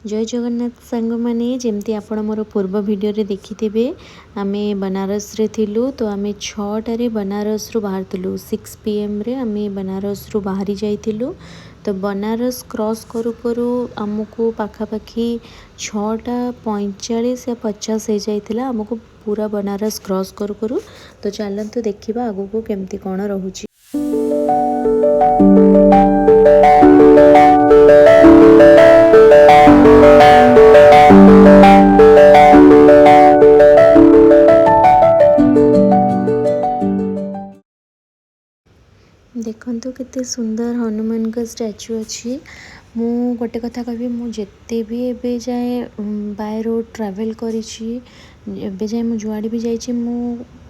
जय जगन्नाथ सांग मैंने जमती आपण मोर पूर्व वीडियो रे देखिथिबे आमे बनारस रे थिलु तो आमे 6टारे बनारस रु बाहरथिलु 6 PM रे आमे बनारस रु बाहरी जाइथिलु। तो बनारस क्रॉस करू करू आमको पाखापाखि 6:45 या 50 हो जाइथिला आमको पूरा बनारस क्रॉस करू करू। तो चलंतु देखिबा आगु को केमती कोन रहूची। देखो केते सुंदर हनुमान का स्टैचू अच्छी। मु गोटे कथा कहि मुझे भी एबे जाए बाय रोड ट्रैवल करिछि एबे जाए मु जुआड़ी भी जाइछि मु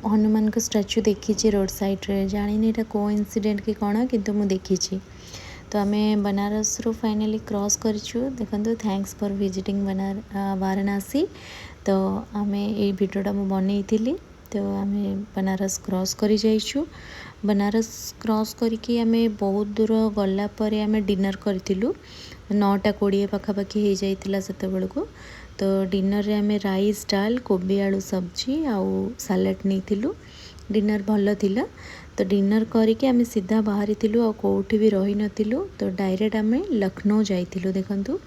हनुमान का स्टैचू देखी रोड साइड रे जानी एटा को इंसिडेंट कि कौन किंतु मु देखी। तो आमे बनारस रो फाइनली क्रॉस करिछु। देखंतु थैंक्स फॉर विजिटिंग वाराणसी। तो आमे ए वीडियोटा मु बनैथिली। तो आमे बनारस क्रॉस करी जाइछु। बनारस क्रॉस करके आमे बहुत दूर गला पर आमे डिनर करथिलु 9:20 पाखापाखि हो जाइथिला सेते बेलको। तो डिनर रे आमे राइस डाल कोबी आलू सब्जी आउ सालाड नैथिलु। डिनर भल थिला। तो डिनर करके आमे सीधा बाहरी थिलु आ कोठी भी रही नथिलु। तो डायरेक्ट आमे लखनऊ जाइथिलु। देखंतु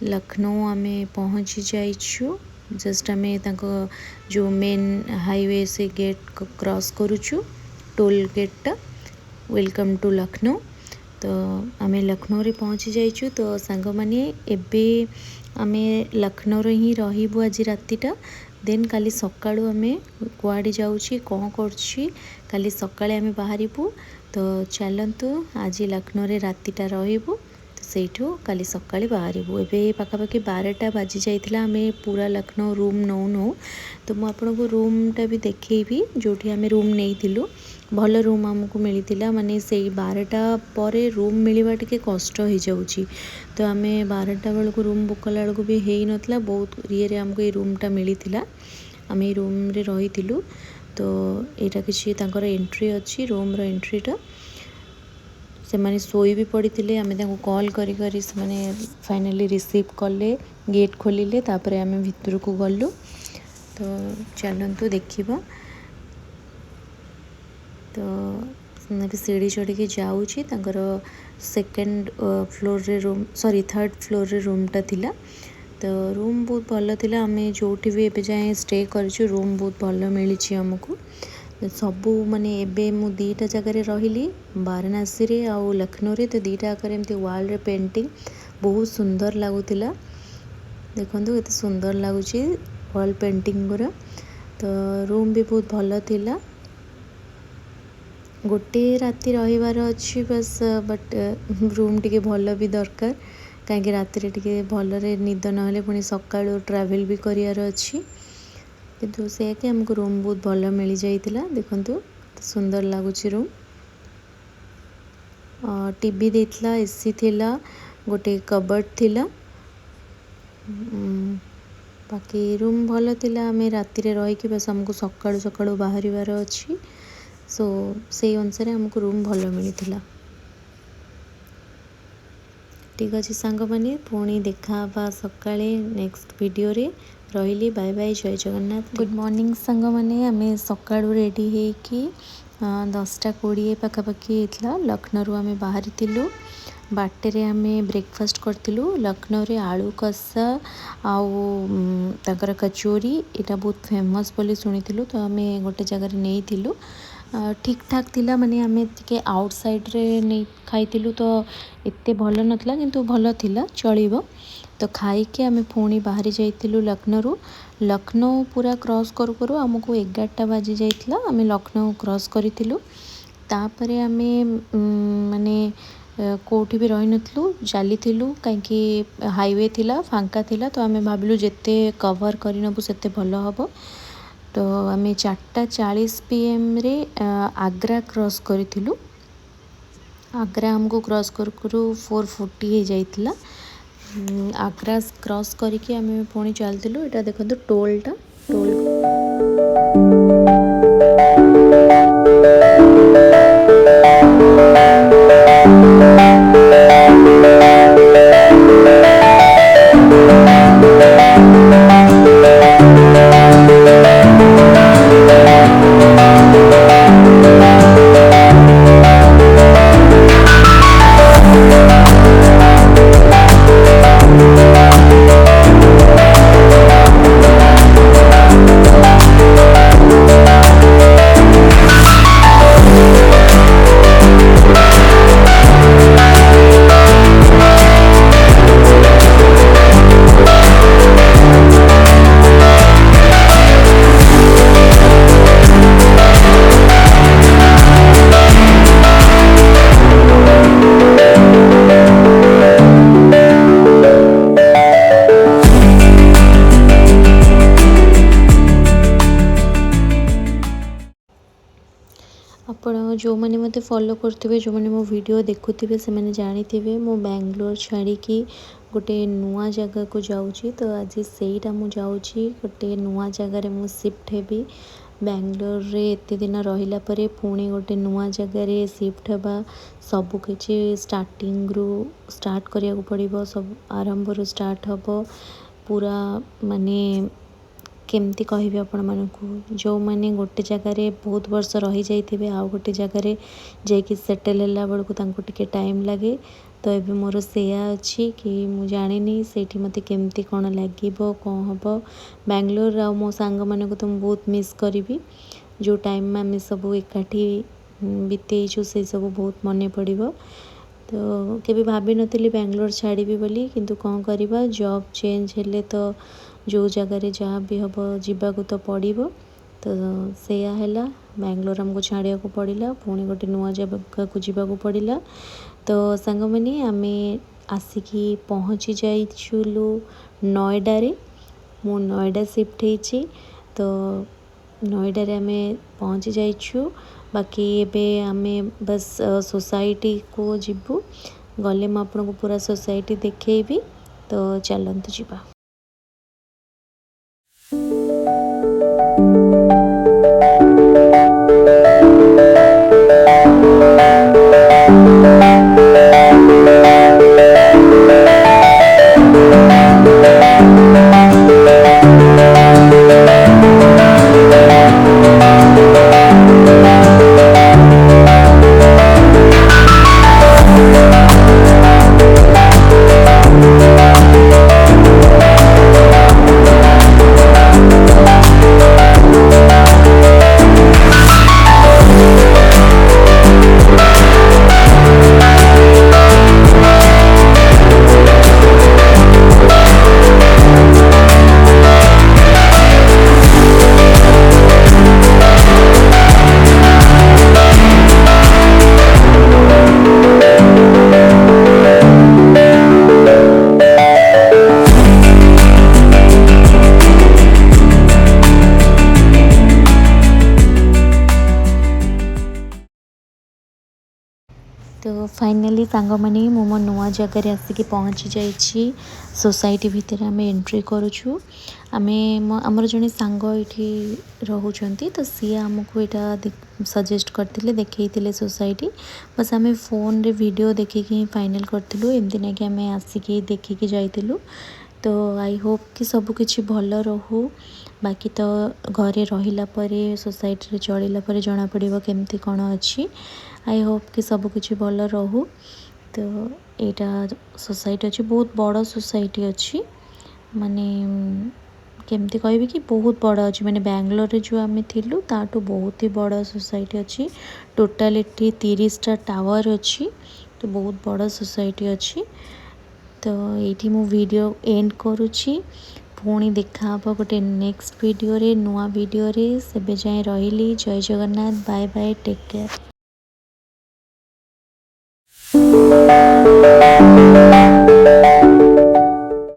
लखनऊ आमे पहुंची जाइछु। जस्ट आमे ताको जो मेन हाईवे से गेट क्रॉस करूछु टोल गेटा वेलकम टू लखनऊ। तो आमे लखनऊ रे पहुंची जाइछु। तो सांग माने एबे आमे लखनऊ रे ही रहिबु आज रातिटा। देन काली सकाळु आमे कुआडी जाउछि कोन करछि काली सकाळे आमे बाहरिबु। तो चलंतु आज लखनऊ रे रातिटा रहिबु। तो सेठू काली सकाळे बाहरिबु। एबे पाखापाखि 12टा बाजी जाइथिला आमे पूरा लखनऊ रूम नौ। तो मु आपनको रूमटा भी देखैबी जोठी आमे रूम नेइथिलु। भल रूम आमको मिलता माने से 12टा पर रूम मिलवा टिके कष्ट हो जाउची। तो आमे 12टा बेलू रूम बुक कला बेलू भी हो नाला बहुत ये आमको ये रूमटा मिलता आम ये रूम रे रही। तो यहाँ किसी एंट्री अच्छी रूम रो एंट्रीटा से माने सोई भी पड़ते आम कॉल करी से फाइनली रिसीव कले गेट खोलिले तापर आम भितर को गलु। तो चलतु देखा। तो सीढ़ी चढ़ी जाऊँगी सेकेंड फ्लोर रे रूम सॉरी थर्ड फ्लोर रे रूमटा थिला। तो रूम बहुत भल थिला। आमे जोठी भी एबे जाए स्टे करछु रूम बहुत भल मिली आमको सबू माने एबे मु 2टा जगह रही वाराणसी रे आउ लखनऊ रे। तो 2टा आकर एमती वाल रे पेंटिंग बहुत सुंदर लगुला। देखो केते सुंदर लगुच वाल पेंटिंग गुरा। तो रूम भी बहुत भल थिला। गोटे राति रहिबार अच्छी बस बट रूम टिके भल भी दरकार कहीं राति टिके भलरे निद ना पुणी सकाळु ट्रैवल भी करियार अच्छी। किंतु से कि हमको रूम बहुत भल मिल जाइतिला। देखंतु सुंदर लगुच रूम। टीवी देथिला एसी थिला गोटे कबर्ड थिला। बाकी रूम भल थिला। आमे राति रे रही कि बस हमको सकाळु सकाळु बाहरिबार अच्छी। सो से अनुसार हमको रूम भल मिलता। ठीक अच्छे सांग मैंने पुणी देखा सकाळे नेक्स्ट वीडियो रे रही। बाय बाय जय जगन्नाथ गुड मॉर्निंग सांग मैंने आम सकाळु रेडी होकि 10:20 पाखापाखि होता लखनऊ आम बाहरी थिलु। बाटे आम ब्रेकफास्ट करथिलु लखनऊ रे आलू कषा आउ कचोरी यहाँ बहुत फेमस बोली शुणी। तो आम गोटे जगह नहीं थिलु ठीक ठाक थिला माने आमे टिके आउटसाइड रे नहीं खाइथिलु। तो एते भल नथला किंतु भल थिला चलिबो। तो खाई के आमे पुणी बाहरी जाइथिलु लखनऊ पूरा क्रॉस करू करू हमको 11टा बाजी जाइथिला। आमे लखनऊ क्रॉस करिथिलु तापरे आमे माने कोठी भी रही नथलु चलीथिलु कहीं हाईवे थिला फांका थिला। तो आमे भाबिलु जेते कवर करिनबु सेते भल हबो। तो आम 4:40 PM रे आग्रा क्रॉस करिथिलु। आग्रा हमको क्रॉस करू 4:40 हो जाइथिला। आग्रा क्रॉस करके आम पुणी चलथिलु। एटा देखंतु टोलटा टोल जो मैंने मते फॉलो करथिबे जो मैंने मो वीडियो देखुथिबे से मैंने जानिथिबे मो बैंगलोर छाड़ी की गोटे नुआ जगह को जाऊँगी। तो आज सेईटा मु जाऊँगी गोटे नुआ जगह रे मु शिफ्ट हेबी। बैंगलोर रे एते दिन रहिला परे पुणी गोटे नुआ जगह रे शिफ्ट हेबा सबु किछि स्टार्टिंग रु स्टार्ट करिया को पड़िबो। सब आरंभ रु स्टार्ट हबो पूरा माने केमती कहबी आपण मानकु जो माने गोटे जगह बहुत वर्ष रही जाइथिबे आ गोटे जगह जाइकि सेटल होला बेलकु तांको टिके टाइम लगे। तो एबे मोर सेया अछि कि मु जानिनी सेठी मते केमती कोन लागिबो कोन हबो। बैंगलोर आ मो सांग मानकु तो बहुत मिस करिबी जो टाइम में आम सब एकाठी बितेइछु से सब बहुत मने पड़िबो। तो केबे भाभी नथिली बैंगलोर छाड़ीबी बोली किंतु कौन करिबा जॉब चेंज हेले तो जो जगह जहाँ भी हम जावाक तो पड़ो। तो सेया हैला बैंगलोर आमको छाड़िया को पड़ा पुणी गोटे नुआ जगह को जावाक पड़ा। तो सांग मैंने आमे आसिकी पहुँची जाइलु नोएडा रे मु नोएडा शिफ्ट होइछि। तो नोएडा रे आमे पहुँची जाइछु बाकी एबे आमे बस सोसाइटी को जिबु गले मु आपनको पूरा सोसाइटी देखेबी। तो चलंतु जिबा। तो फाइनाली सांग मैंने मो नुआ जगह आसिक पहुँची जाइए सोसाइटी भितर आम एंट्री करुचु। आमे आमर जड़े सांग ये रोचंती तो सी आमको यहाँ सजेस्ट करते देखते सोसाइटी बस आम फोन रे वीडियो देखिकी फाइनल करूँ एमती ना कि आम आसिक देखिकी जाइलु। तो आई होप कि सबकि भल रहू बाकी तो घरे रहिला परे सोसाइटी रे चलिला परे जना पड़िबो केमती कौन अच्छी। आई होप कि सबकि भल रहू। तो यहाँ सोसाइटी अच्छी बहुत बड़ सोसाइटी अच्छी माने केमती कहबी कि बहुत बड़ अच्छी माने बैंगलोर रे जो आम थिलु ताठू बहुत ही बड़ सोसाइटी अच्छी। टोटाल एटी 30टा टावर अच्छी तो बहुत बड़ सोसाइटी अच्छी। तो ये मु वीडियो एंड करुच्ची पुणी देखा गोटे नेक्स्ट वीडियो रे नुआ वीडियो रे सेबे जाए रही। जय Jagannath bye bye take care.